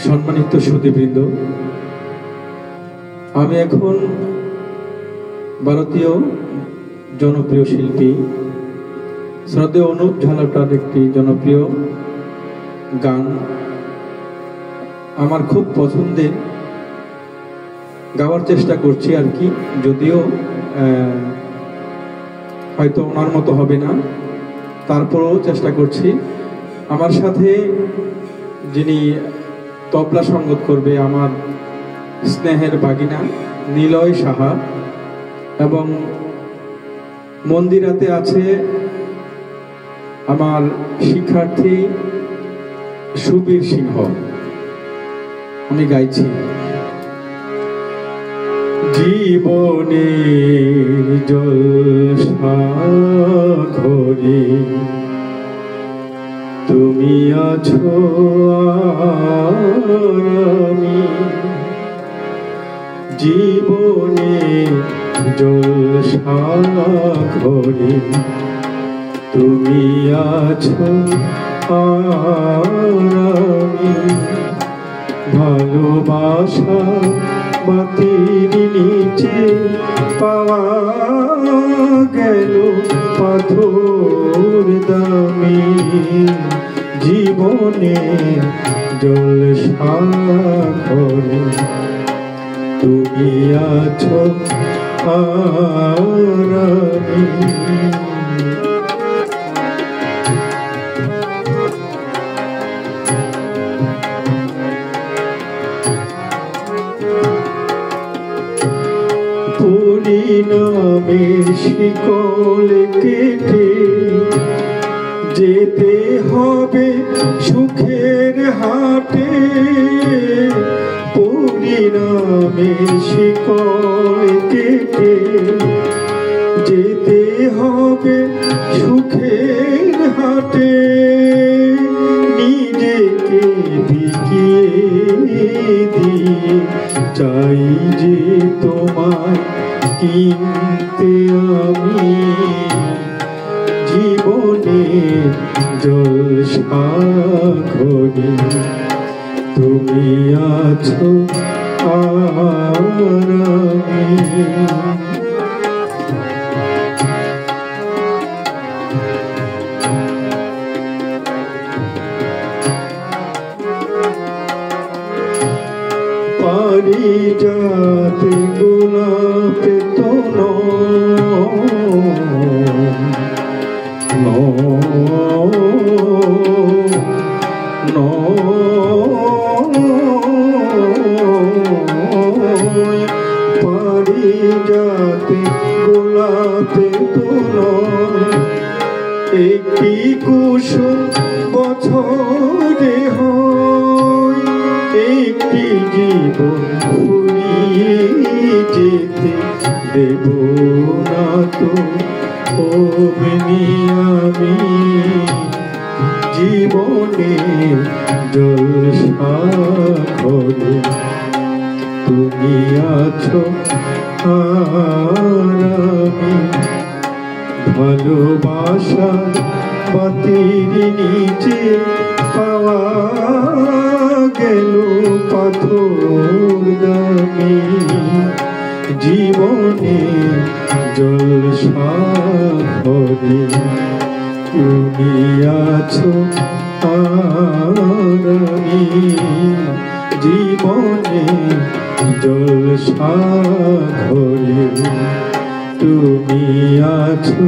সম্মানিত সুধীবৃন্দ, আমি এখন ভারতীয় জনপ্রিয় শিল্পী শ্রদ্ধেয় অনুপ ঝালোটার একটি জনপ্রিয় গান আমার খুব পছন্দের গাওয়ার চেষ্টা করছি আর কি। যদিও হয়তো ওনার মতো হবে না, তারপরেও চেষ্টা করছি। আমার সাথে যিনি তবলা সঙ্গত করবে আমার স্নেহের ভাগিনা নিলয় সাহা, এবং মন্দিরাতে আছে আমার শিক্ষার্থী সুবীর সিংহ। আমি গাইছি। জীবনের জলসাঘরে তুমি আছো আমি, জীবনের জলসাঘরে তুমি আছো আমি, ভালোবাসা বাতির নিচে পাওয়া গেল পাথর দামি, জীবনে জলসাঘরে তুমি আছো আমি। পরিণামের শিকল কেটে যেতে হবে সুখের হাটে, পরিণামের শিকল কেটে যেতে হবে সুখের হাটে, নিজেকে বিকিয়ে দিয়ে চাই যে তোমায় কিনতে আমি, জীবনে জলসাঘরে তুমি আছো আমি। পারিজাত গোলাপে তোলো পারিজাতে গোলাপে তোলো, একটি কুসুম বছরে হয়, একটি জীবন ফুরিয়ে যেতে দেব না তো অমনি আমি, জীবনে জলসাঘরে তুমি আছো আমি, ভালোবাসা বাতির নিচে পাওয়া গেল পাথর দামি, জীবনে জলসাঘরে তুমি আছো আমি, জীবনে জলসাঘরে তুমি আছো